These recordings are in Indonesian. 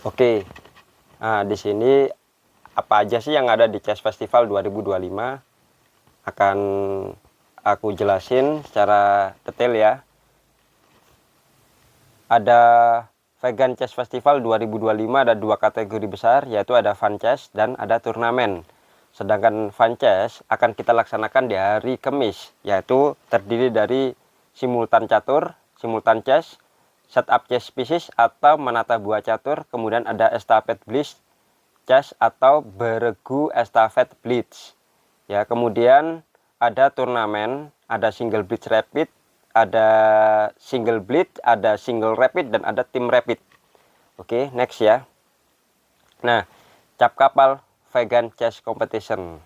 Oke, nah di sini apa aja sih yang ada di Chess Festival 2025 akan aku jelasin secara detail ya. Ada Vegan Chess Festival 2025 ada dua kategori besar, yaitu ada Fun Chess dan ada turnamen. Sedangkan Fun Chess akan kita laksanakan di hari Kamis, yaitu terdiri dari simultan catur, simultan chess, setup chess pieces atau menata buah catur, kemudian ada estafet blitz chess atau beregu estafet blitz. Ya, kemudian ada turnamen, ada single blitz rapid, ada single blitz, ada single rapid, dan ada tim rapid. Oke, next ya. Nah, cap kapal Vegan Chess Competition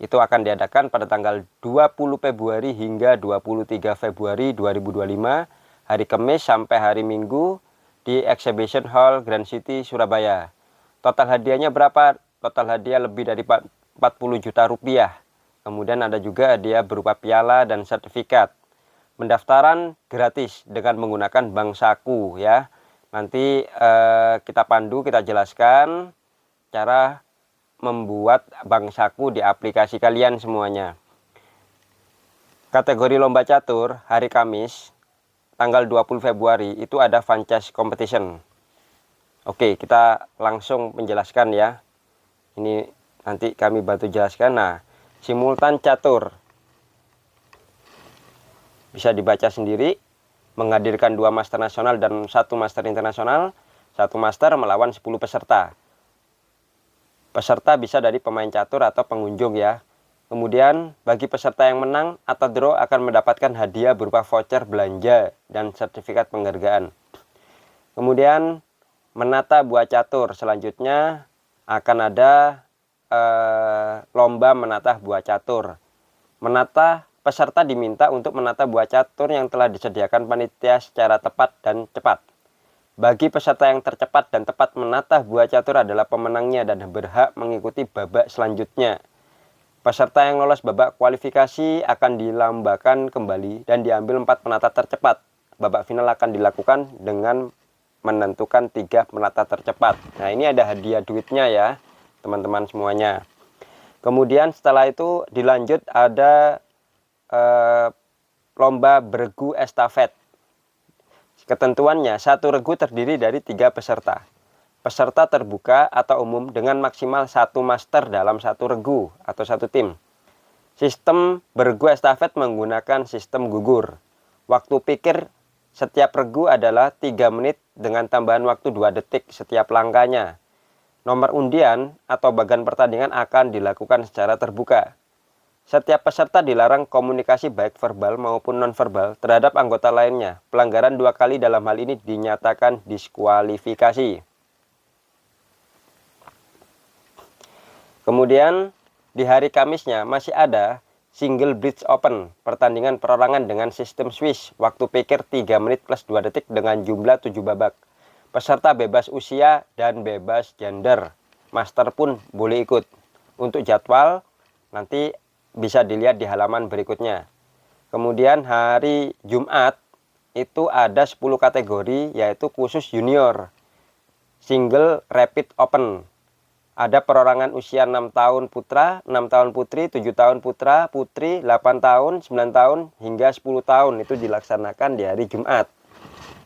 itu akan diadakan pada tanggal 20 Februari hingga 23 Februari 2025, hari Kamis sampai hari Minggu di Exhibition Hall Grand City, Surabaya. Total hadiahnya berapa? Total hadiah lebih dari 40 juta rupiah. Kemudian ada juga hadiah berupa piala dan sertifikat. Pendaftaran gratis dengan menggunakan bank saku ya. Nanti kita pandu, kita jelaskan cara membuat bank saku di aplikasi kalian semuanya. Kategori lomba catur hari Kamis tanggal 20 Februari itu ada Fun Chess Competition. Oke, kita langsung menjelaskan ya. Ini nanti kami bantu jelaskan. Nah, simultan catur bisa dibaca sendiri, menghadirkan 2 master nasional dan 1 master internasional. 1 master melawan 10 peserta. Peserta bisa dari pemain catur atau pengunjung ya. Kemudian bagi peserta yang menang atau draw akan mendapatkan hadiah berupa voucher belanja dan sertifikat penghargaan. Kemudian menata buah catur, selanjutnya akan ada lomba menata buah catur. Peserta diminta untuk menata buah catur yang telah disediakan panitia secara tepat dan cepat. Bagi peserta yang tercepat dan tepat menata buah catur adalah pemenangnya dan berhak mengikuti babak selanjutnya. Peserta yang lolos babak kualifikasi akan dilambakan kembali dan diambil 4 penata tercepat. Babak final akan dilakukan dengan menentukan 3 penata tercepat. Nah, ini ada hadiah duitnya ya, teman-teman semuanya. Kemudian setelah itu dilanjut ada lomba beregu estafet. Ketentuannya, satu regu terdiri dari 3 peserta. Peserta terbuka atau umum dengan maksimal 1 master dalam 1 regu atau 1 tim. Sistem beregu estafet menggunakan sistem gugur. Waktu pikir setiap regu adalah 3 menit dengan tambahan waktu 2 detik setiap langkahnya. Nomor undian atau bagian pertandingan akan dilakukan secara terbuka. Setiap peserta dilarang komunikasi baik verbal maupun nonverbal terhadap anggota lainnya. Pelanggaran 2 kali dalam hal ini dinyatakan diskualifikasi. Kemudian di hari Kamisnya masih ada Single Blitz Open, pertandingan perorangan dengan sistem Swiss. Waktu pikir 3 menit plus 2 detik dengan jumlah 7 babak. Peserta bebas usia dan bebas gender. Master pun boleh ikut. Untuk jadwal nanti bisa dilihat di halaman berikutnya. Kemudian hari Jumat itu ada 10 kategori, yaitu khusus junior. Single Rapid Open. Ada perorangan usia 6 tahun putra, 6 tahun putri, 7 tahun putra, putri, 8 tahun, 9 tahun, hingga 10 tahun. Itu dilaksanakan di hari Jumat.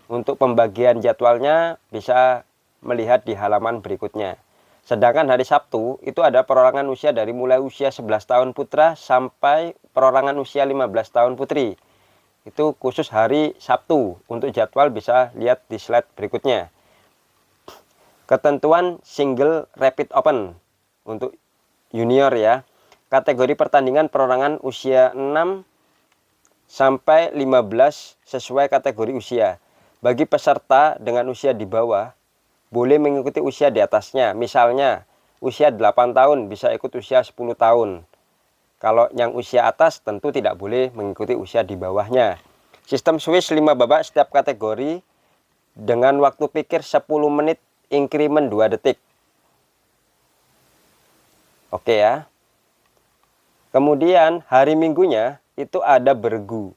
Untuk pembagian jadwalnya bisa melihat di halaman berikutnya. Sedangkan hari Sabtu itu ada perorangan usia dari mulai usia 11 tahun putra sampai perorangan usia 15 tahun putri. Itu khusus hari Sabtu. Untuk jadwal bisa lihat di slide berikutnya. Ketentuan Single Rapid Open untuk junior ya. Kategori pertandingan perorangan usia 6 sampai 15 sesuai kategori usia. Bagi peserta dengan usia di bawah boleh mengikuti usia di atasnya. Misalnya usia 8 tahun bisa ikut usia 10 tahun. Kalau yang usia atas tentu tidak boleh mengikuti usia di bawahnya. Sistem Swiss 5 babak setiap kategori dengan waktu pikir 10 menit increment 2 detik. Oke ya. Kemudian hari Minggunya itu ada bergu.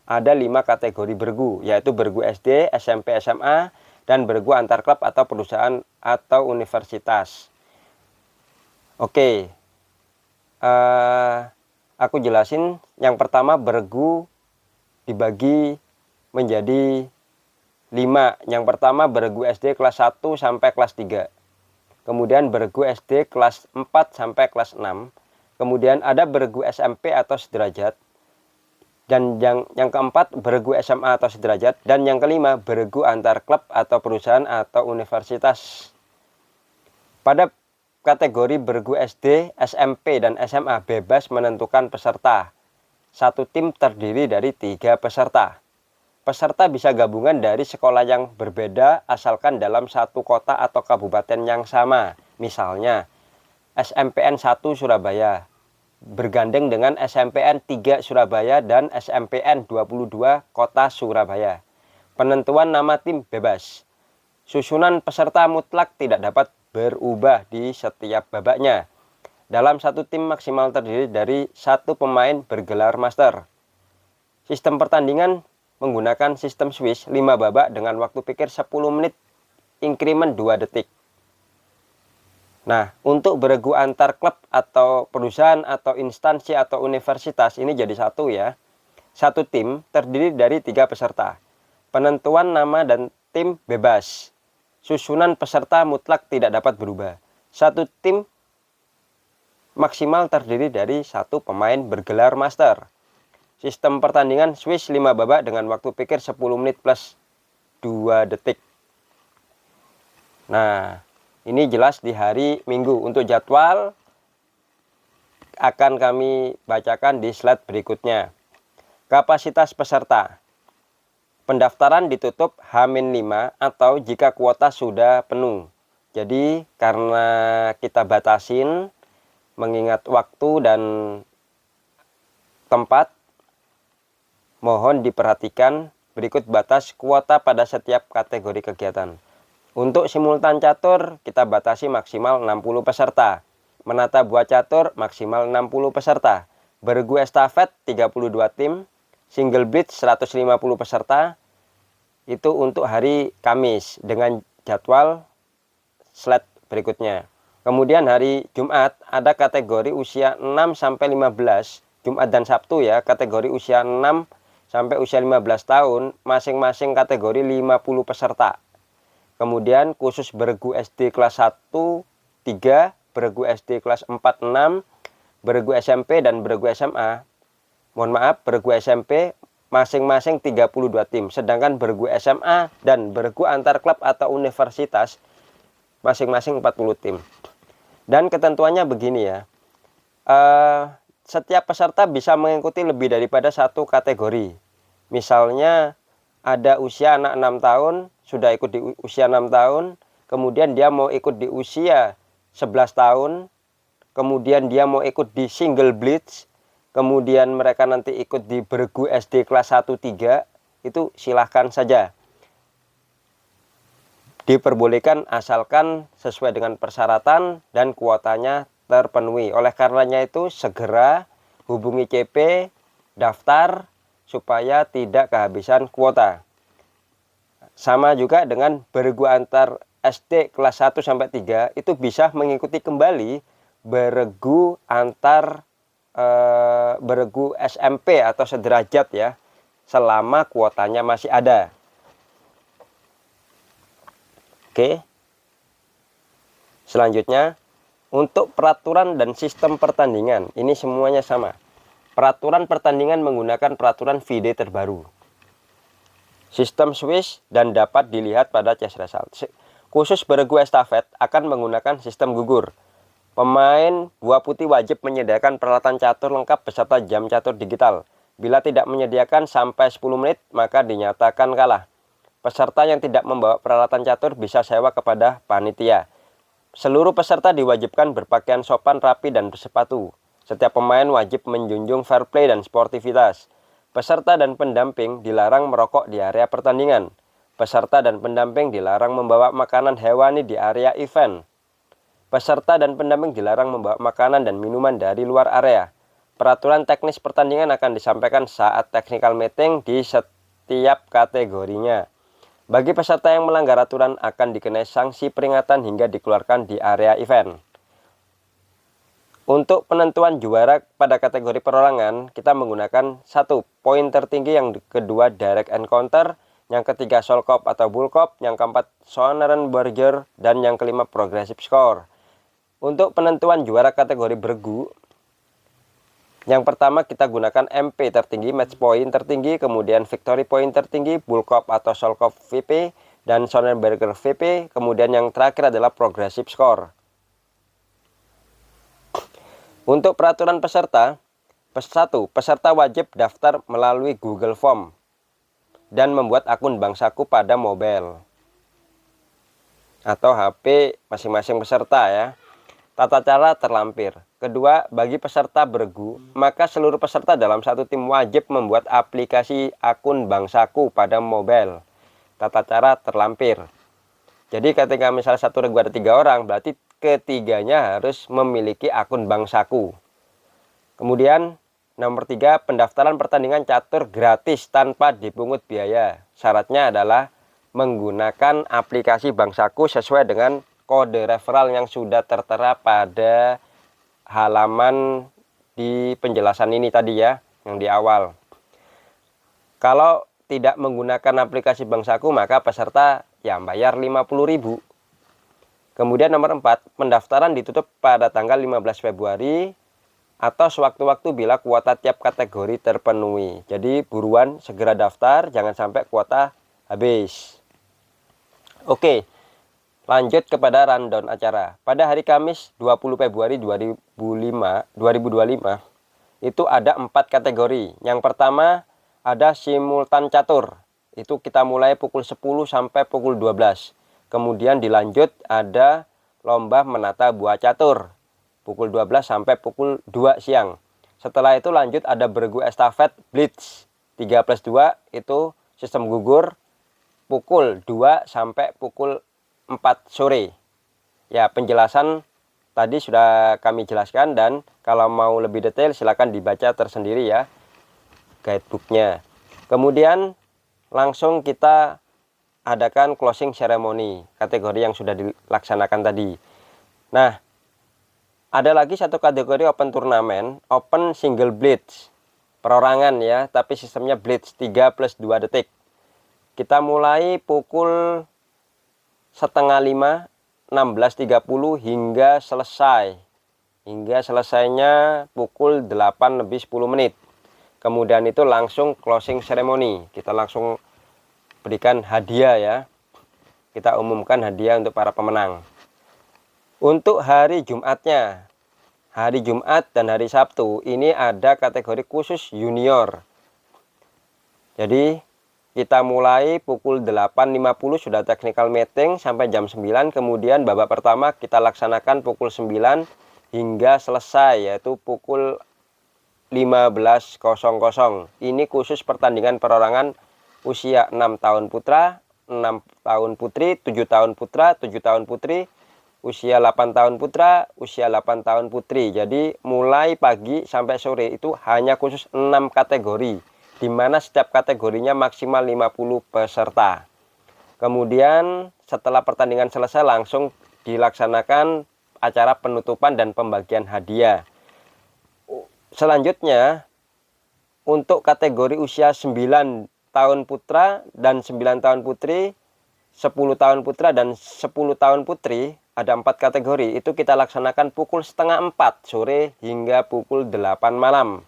Ada 5 kategori bergu, yaitu bergu SD, SMP, SMA, dan beregu antar klub atau perusahaan atau universitas. Oke, aku jelasin. Yang pertama, beregu dibagi menjadi 5. Yang pertama, beregu SD kelas 1 sampai kelas 3. Kemudian beregu SD kelas 4 sampai kelas 6. Kemudian ada beregu SMP atau sederajat. Dan yang keempat, beregu SMA atau sederajat. Dan yang kelima, beregu antar klub atau perusahaan atau universitas. Pada kategori beregu SD, SMP, dan SMA bebas menentukan peserta. Satu tim terdiri dari 3 peserta. Peserta bisa gabungan dari sekolah yang berbeda asalkan dalam satu kota atau kabupaten yang sama. Misalnya, SMPN 1 Surabaya bergandeng dengan SMPN 3 Surabaya dan SMPN 22 Kota Surabaya. Penentuan nama tim bebas. Susunan peserta mutlak tidak dapat berubah di setiap babaknya. Dalam satu tim maksimal terdiri dari 1 pemain bergelar master. Sistem pertandingan menggunakan sistem Swiss 5 babak dengan waktu pikir 10 menit, increment 2 detik. Nah, untuk beregu antar klub atau perusahaan atau instansi atau universitas ini jadi satu ya. Satu tim terdiri dari 3 peserta. Penentuan nama dan tim bebas. Susunan peserta mutlak tidak dapat berubah. Satu tim maksimal terdiri dari 1 pemain bergelar master. Sistem pertandingan Swiss 5 babak dengan waktu pikir 10 menit plus 2 detik. Nah, ini jelas di hari Minggu. Untuk jadwal akan kami bacakan di slide berikutnya. Kapasitas peserta. Pendaftaran ditutup H-5 atau jika kuota sudah penuh. Jadi karena kita batasin mengingat waktu dan tempat, mohon diperhatikan berikut batas kuota pada setiap kategori kegiatan. Untuk simultan catur kita batasi maksimal 60 peserta. Menata buah catur maksimal 60 peserta. Beregu estafet 32 tim. Single bridge 150 peserta. Itu untuk hari Kamis dengan jadwal slide berikutnya. Kemudian hari Jumat ada kategori usia 6 sampai 15. Jumat dan Sabtu ya, kategori usia 6 sampai usia 15 tahun, masing-masing kategori 50 peserta. Kemudian khusus beregu SD kelas 1, 3, beregu SD kelas 4, 6, beregu SMP dan beregu SMA. Mohon maaf, beregu SMP masing-masing 32 tim. Sedangkan beregu SMA dan beregu antar klub atau universitas masing-masing 40 tim. Dan ketentuannya begini ya. Setiap peserta bisa mengikuti lebih daripada 1 kategori. Misalnya ada usia anak 6 tahun, sudah ikut di usia 6 tahun, kemudian dia mau ikut di usia 11 tahun, kemudian dia mau ikut di single blitz, kemudian mereka nanti ikut di beregu SD kelas 1, 3, itu silahkan saja. Diperbolehkan asalkan sesuai dengan persyaratan dan kuotanya terpenuhi. Oleh karenanya itu segera hubungi CP, daftar, supaya tidak kehabisan kuota. Sama juga dengan beregu antar SD kelas 1 sampai 3 itu bisa mengikuti kembali beregu antar beregu SMP atau sederajat ya, selama kuotanya masih ada. Oke. Selanjutnya untuk peraturan dan sistem pertandingan ini semuanya sama. Peraturan pertandingan menggunakan peraturan FIDE terbaru. Sistem Swiss dan dapat dilihat pada chess result. Khusus beregu estafet akan menggunakan sistem gugur. Pemain buah putih wajib menyediakan peralatan catur lengkap beserta jam catur digital. Bila tidak menyediakan sampai 10 menit, maka dinyatakan kalah. Peserta yang tidak membawa peralatan catur bisa sewa kepada panitia. Seluruh peserta diwajibkan berpakaian sopan, rapi, dan bersepatu. Setiap pemain wajib menjunjung fair play dan sportivitas. Peserta dan pendamping dilarang merokok di area pertandingan. Peserta dan pendamping dilarang membawa makanan hewani di area event. Peserta dan pendamping dilarang membawa makanan dan minuman dari luar area. Peraturan teknis pertandingan akan disampaikan saat technical meeting di setiap kategorinya. Bagi peserta yang melanggar aturan akan dikenai sanksi peringatan hingga dikeluarkan di area event. Untuk penentuan juara pada kategori perorangan, kita menggunakan 1. Poin tertinggi, yang kedua direct encounter, yang ketiga soul cop atau bull cop, yang keempat Soneren Burger, dan yang kelima progressive score. Untuk penentuan juara kategori bergu, yang pertama kita gunakan MP tertinggi, match point tertinggi, kemudian victory point tertinggi, bull cop atau soul cop VP, dan Soneren Burger VP, kemudian yang terakhir adalah progressive score. Untuk peraturan peserta, 1. Peserta wajib daftar melalui Google Form dan membuat akun Bank Saku pada mobile atau HP masing-masing peserta ya. Tata cara terlampir. Kedua, bagi peserta bergu, maka seluruh peserta dalam satu tim wajib membuat aplikasi akun Bank Saku pada mobile. Tata cara terlampir. Jadi ketika misalnya satu regu ada 3 orang, berarti ketiganya harus memiliki akun Bank Saku. Kemudian nomor 3, pendaftaran pertandingan catur gratis tanpa dipungut biaya. Syaratnya adalah menggunakan aplikasi Bank Saku sesuai dengan kode referral yang sudah tertera pada halaman di penjelasan ini tadi ya, yang di awal. Kalau tidak menggunakan aplikasi Bank Saku, maka peserta ya bayar 50.000. Kemudian nomor 4, pendaftaran ditutup pada tanggal 15 Februari atau sewaktu-waktu bila kuota tiap kategori terpenuhi. Jadi buruan segera daftar, jangan sampai kuota habis. Oke, lanjut kepada rundown acara. Pada hari Kamis 20 Februari 2025 itu ada 4 kategori. Yang pertama ada simultan catur. Itu kita mulai pukul 10 sampai pukul 12. Kemudian dilanjut ada lomba menata buah catur pukul 12 sampai pukul 2 siang. Setelah itu lanjut ada bergu estafet blitz 3+2, itu sistem gugur pukul 2 sampai pukul 4 sore. Ya, penjelasan tadi sudah kami jelaskan, dan kalau mau lebih detail silakan dibaca tersendiri ya guidebooknya. Kemudian langsung kita adakan closing ceremony kategori yang sudah dilaksanakan tadi. Nah, ada lagi satu kategori open turnamen, open single blitz, perorangan ya, tapi sistemnya blitz 3+2 detik. Kita mulai pukul setengah 5, 16.30 hingga selesai. Hingga selesainya pukul 8 lebih 10 menit. Kemudian itu langsung closing ceremony. Kita langsung berikan hadiah ya. Kita umumkan hadiah untuk para pemenang. Untuk hari Jumatnya, hari Jumat dan hari Sabtu ini ada kategori khusus junior. Jadi kita mulai pukul 8.50 sudah technical meeting sampai jam 9. Kemudian babak pertama kita laksanakan pukul 9 hingga selesai, yaitu pukul 15.00. Ini khusus pertandingan perorangan usia 6 tahun putra, 6 tahun putri, 7 tahun putra, 7 tahun putri, usia 8 tahun putra, usia 8 tahun putri. Jadi mulai pagi sampai sore itu hanya khusus 6 kategori, di mana setiap kategorinya maksimal 50 peserta. Kemudian setelah pertandingan selesai langsung dilaksanakan acara penutupan dan pembagian hadiah. Selanjutnya untuk kategori usia 9 tahun putra dan 9 tahun putri, 10 tahun putra dan 10 tahun putri, ada 4 kategori. Itu kita laksanakan pukul setengah 4 sore hingga pukul 8 malam.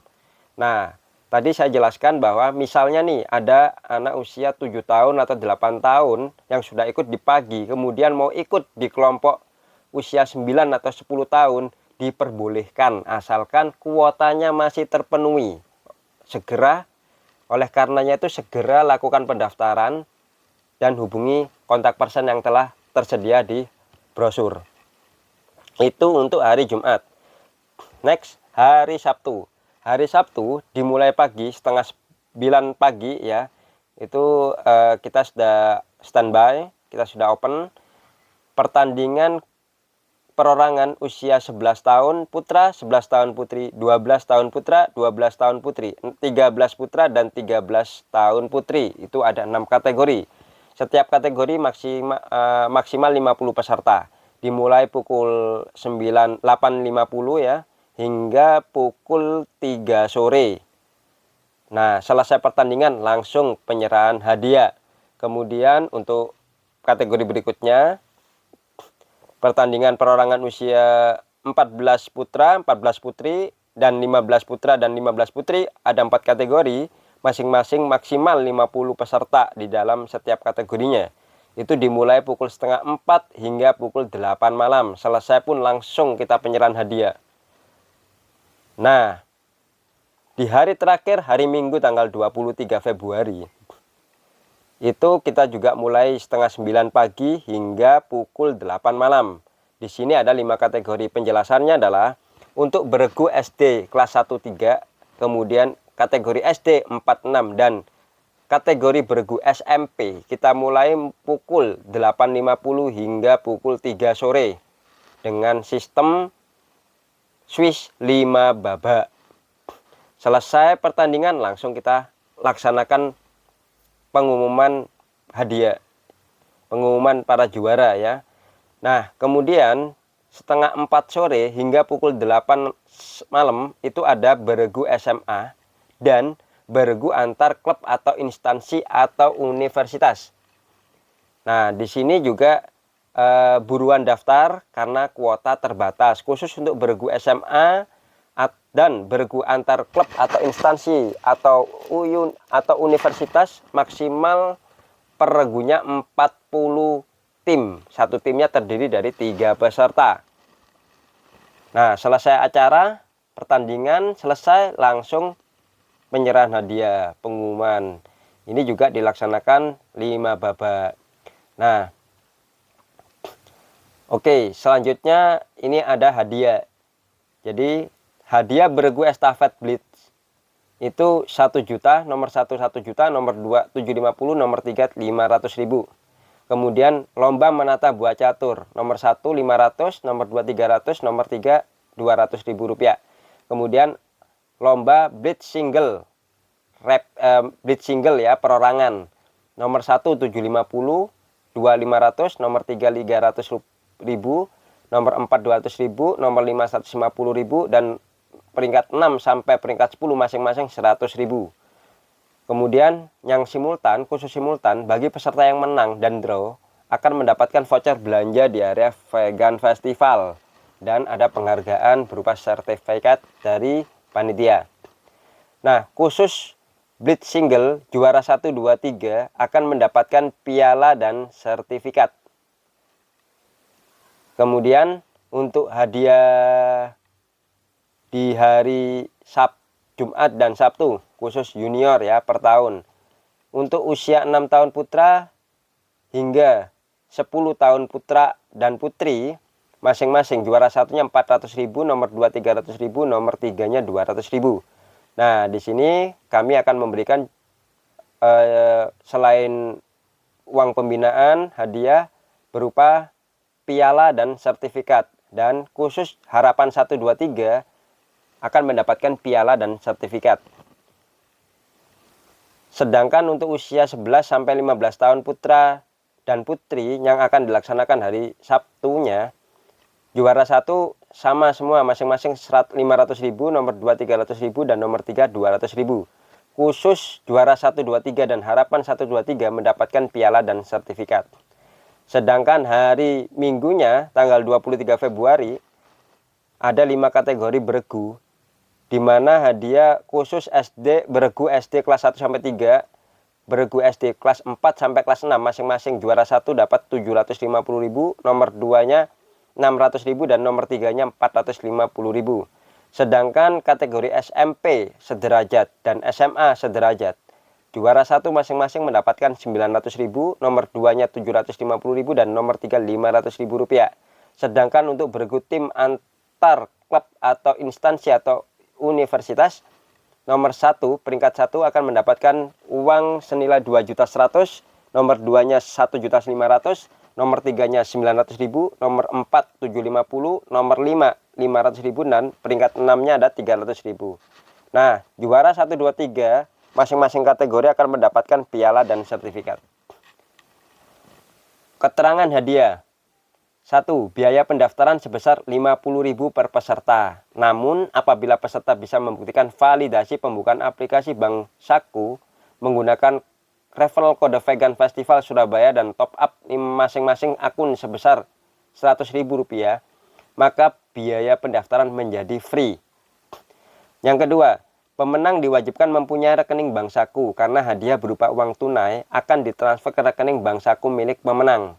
Nah, tadi saya jelaskan bahwa misalnya nih ada anak usia 7 tahun atau 8 tahun yang sudah ikut di pagi, kemudian mau ikut di kelompok usia 9 atau 10 tahun, diperbolehkan asalkan kuotanya masih terpenuhi. Segera, oleh karenanya itu segera lakukan pendaftaran dan hubungi kontak person yang telah tersedia di brosur. Itu untuk hari Jumat. Next, hari Sabtu. Hari Sabtu dimulai pagi setengah 9 pagi ya. Itu kita sudah standby, kita sudah open. Pertandingan perorangan usia 11 tahun putra, 11 tahun putri, 12 tahun putra, 12 tahun putri, 13 putra dan 13 tahun putri. Itu ada 6 kategori. Setiap kategori maksimal 50 peserta. Dimulai pukul 8.50 ya, hingga pukul 3 sore. Nah, selesai pertandingan langsung penyerahan hadiah. Kemudian untuk kategori berikutnya, pertandingan perorangan usia 14 putra, 14 putri, dan 15 putra dan 15 putri. Ada 4 kategori, masing-masing maksimal 50 peserta di dalam setiap kategorinya. Itu dimulai pukul setengah 4 hingga pukul 8 malam. Selesai pun langsung kita penyerahan hadiah. Nah, di hari terakhir, hari Minggu tanggal 23 Februari, itu kita juga mulai setengah 9 pagi hingga pukul 8 malam. Di sini ada 5 kategori. Penjelasannya adalah untuk beregu SD kelas 1-3, kemudian kategori SD 4-6, dan kategori beregu SMP kita mulai pukul 8.50 hingga pukul 3 sore dengan sistem Swiss 5 babak. Selesai pertandingan langsung kita laksanakan pengumuman hadiah, pengumuman para juara ya. Nah, kemudian setengah 4 sore hingga pukul 8 malam itu ada beregu SMA dan beregu antar klub atau instansi atau universitas. Nah, di sini juga buruan daftar karena kuota terbatas. Khusus untuk beregu SMA dan beregu antar klub atau instansi atau universitas maksimal per regunya 40 tim. Satu timnya terdiri dari 3 peserta. Nah, selesai acara, pertandingan selesai, langsung penyerahan hadiah, pengumuman. Ini juga dilaksanakan 5 babak. Nah, oke, selanjutnya ini ada hadiah. Jadi hadiah beregu estafet blitz itu 1 juta, nomor 1 1 juta, nomor 2 750, nomor 3 500.000. Kemudian lomba menata buah catur, nomor 1 500, nomor 2 300, nomor 3 200.000 rupiah. Kemudian lomba blitz single, blitz single ya, perorangan. Nomor 1 750, 2 500, nomor 3 300.000, nomor 4 200.000, nomor 5 150.000, dan peringkat 6 sampai peringkat 10 masing-masing 100.000. Kemudian yang simultan, khusus simultan, bagi peserta yang menang dan draw akan mendapatkan voucher belanja di area Vegan Festival dan ada penghargaan berupa sertifikat dari panitia. Nah, khusus blitz single juara 1 2 3 akan mendapatkan piala dan sertifikat. Kemudian untuk hadiah di hari Jumat dan Sabtu khusus junior ya per tahun. Untuk usia 6 tahun putra hingga 10 tahun putra dan putri masing-masing juara satunya 400.000, nomor 2 300.000, nomor 3-nya 200.000. Nah, di sini kami akan memberikan selain uang pembinaan, hadiah berupa piala dan sertifikat. Dan khusus harapan 1 2 3 akan mendapatkan piala dan sertifikat. Sedangkan untuk usia 11 sampai 15 tahun putra dan putri yang akan dilaksanakan hari Sabtunya, juara 1 sama semua masing-masing 500.000, nomor 2 300.000, dan nomor 3 200.000. Khusus juara 1 2 3 dan harapan 1 2 3 mendapatkan piala dan sertifikat. Sedangkan hari Minggunya tanggal 23 Februari ada 5 kategori beregu, di mana hadiah khusus SD beregu SD kelas 1 sampai 3, beregu SD kelas 4 sampai kelas 6 masing-masing juara 1 dapat 750.000, nomor 2-nya 600.000, dan nomor 3-nya 450.000. Sedangkan kategori SMP sederajat dan SMA sederajat, juara 1 masing-masing mendapatkan 900.000, nomor 2-nya 750.000, dan nomor 3 500.000 rupiah. Sedangkan untuk beregu tim antar klub atau instansi atau universitas, nomor 1 peringkat 1 akan mendapatkan uang senilai 2.100.000, nomor 2-nya 1.500.000, nomor 3-nya 900.000, nomor 4 750, nomor 5 500.000, dan peringkat 6-nya ada 300.000. Nah, juara 1 2 3 masing-masing kategori akan mendapatkan piala dan sertifikat. Keterangan hadiah. 1. Biaya pendaftaran sebesar 50.000 per peserta. Namun, apabila peserta bisa membuktikan validasi pembukaan aplikasi Bank Saku menggunakan referral kode Vegan Festival Surabaya dan top up masing-masing akun sebesar Rp100.000, maka biaya pendaftaran menjadi free. Yang kedua, pemenang diwajibkan mempunyai rekening Bank Saku karena hadiah berupa uang tunai akan ditransfer ke rekening Bank Saku milik pemenang.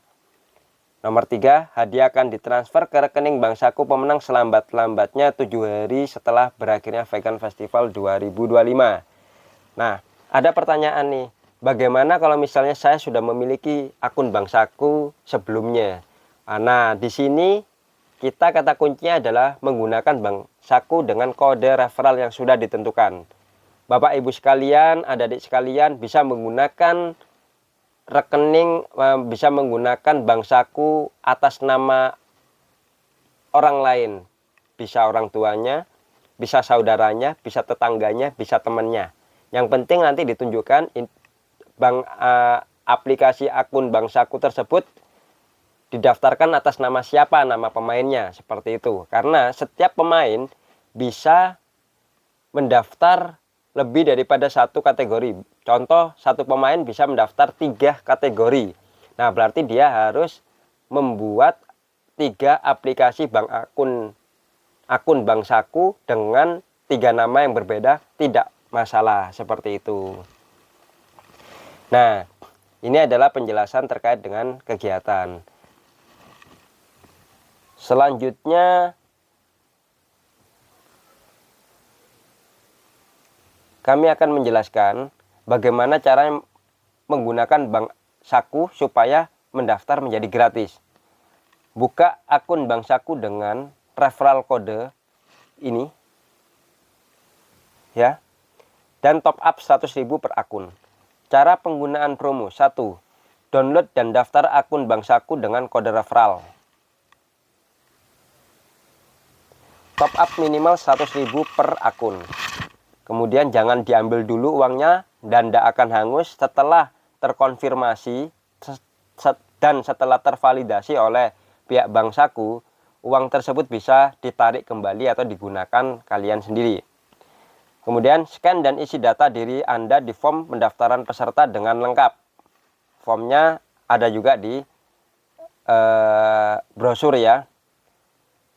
Nomor 3, hadiah akan ditransfer ke rekening Bank Saku pemenang selambat-lambatnya 7 hari setelah berakhirnya Vegan Festival 2025. Nah, ada pertanyaan nih, bagaimana kalau misalnya saya sudah memiliki akun Bank Saku sebelumnya? Nah, di sini kata kuncinya adalah menggunakan Bank Saku dengan kode referral yang sudah ditentukan. Bapak Ibu sekalian, adik-adik sekalian bisa menggunakan rekening, bisa menggunakan Bank Saku atas nama orang lain. Bisa orang tuanya, bisa saudaranya, bisa tetangganya, bisa temannya. Yang penting nanti ditunjukkan aplikasi akun Bank Saku tersebut didaftarkan atas nama siapa, nama pemainnya, seperti itu. Karena setiap pemain bisa mendaftar lebih daripada satu kategori. Contoh, satu pemain bisa mendaftar 3 kategori. Nah, berarti dia harus membuat 3 aplikasi akun Bank Saku dengan 3 nama yang berbeda, tidak masalah, seperti itu. Nah, ini adalah penjelasan terkait dengan kegiatan. Selanjutnya, kami akan menjelaskan bagaimana cara menggunakan Bank Saku supaya mendaftar menjadi gratis. Buka akun Bank Saku dengan referral kode ini, ya, dan top up 100.000 per akun. Cara penggunaan promo. 1. Download dan daftar akun Bank Saku dengan kode referral. Top up minimal 100.000 per akun. Kemudian jangan diambil dulu uangnya dan tidak akan hangus setelah terkonfirmasi dan setelah tervalidasi oleh pihak Bank Saku, uang tersebut bisa ditarik kembali atau digunakan kalian sendiri. Kemudian scan dan isi data diri Anda di form pendaftaran peserta dengan lengkap. Formnya ada juga di brosur ya.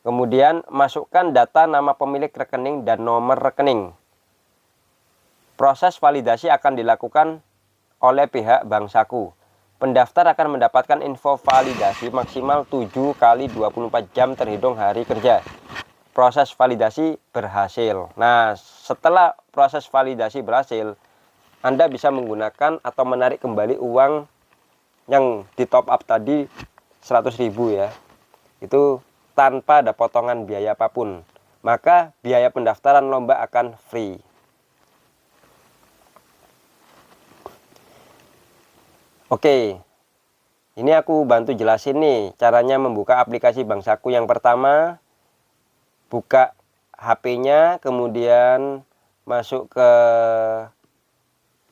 Kemudian masukkan data nama pemilik rekening dan nomor rekening. Proses validasi akan dilakukan oleh pihak Bank Saku. Pendaftar akan mendapatkan info validasi maksimal 7 kali 24 jam terhitung hari kerja. Proses validasi berhasil. Nah, setelah proses validasi berhasil, Anda bisa menggunakan atau menarik kembali uang yang di top up tadi 100.000 ya. Itu tanpa ada potongan biaya apapun. Maka biaya pendaftaran lomba akan free. Oke, ini aku bantu jelasin nih caranya membuka aplikasi Bank Saku. Yang pertama, buka HP-nya, kemudian masuk ke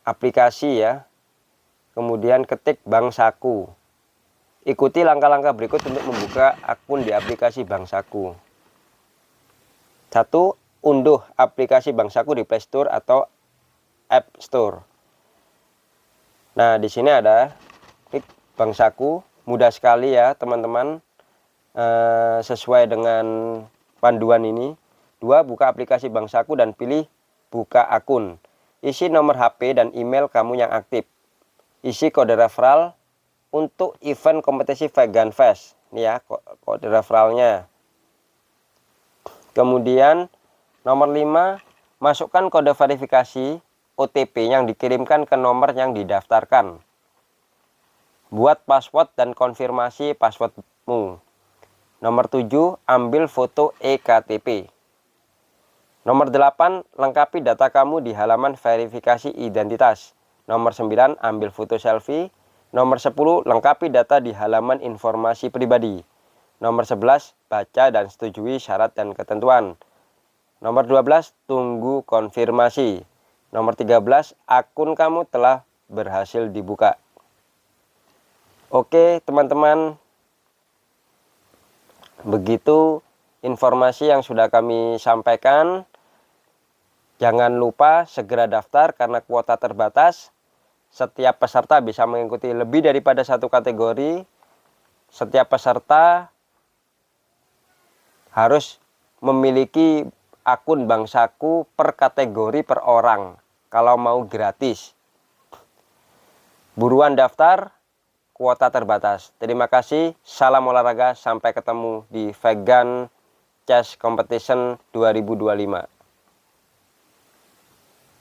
aplikasi ya, kemudian ketik Bank Saku. Ikuti langkah-langkah berikut untuk membuka akun di aplikasi Bank Saku. 1. Unduh aplikasi Bank Saku di Play Store atau App Store. Nah, di sini ada klik Bank Saku, mudah sekali ya teman-teman, sesuai dengan panduan ini. 2. Buka aplikasi Bank Saku dan pilih buka akun. Isi nomor HP dan email kamu yang aktif. Isi kode referral untuk event kompetisi Vegan Fest. Ini ya kode referralnya. Kemudian nomor 5, masukkan kode verifikasi OTP yang dikirimkan ke nomor yang didaftarkan. Buat password dan konfirmasi passwordmu. Nomor 7, ambil foto eKTP. Nomor 8, lengkapi data kamu di halaman verifikasi identitas. Nomor 9, ambil foto selfie. Nomor 10, lengkapi data di halaman informasi pribadi. Nomor 11, baca dan setujui syarat dan ketentuan. Nomor 12, tunggu konfirmasi. Nomor 13, akun kamu telah berhasil dibuka. Oke teman-teman, begitu informasi yang sudah kami sampaikan. Jangan lupa segera daftar karena kuota terbatas. Setiap peserta bisa mengikuti lebih daripada satu kategori. Setiap peserta harus memiliki akun Bank Saku per kategori per orang kalau mau gratis. Buruan daftar, kuota terbatas. Terima kasih, salam olahraga, sampai ketemu di Vegan Chess Competition 2025.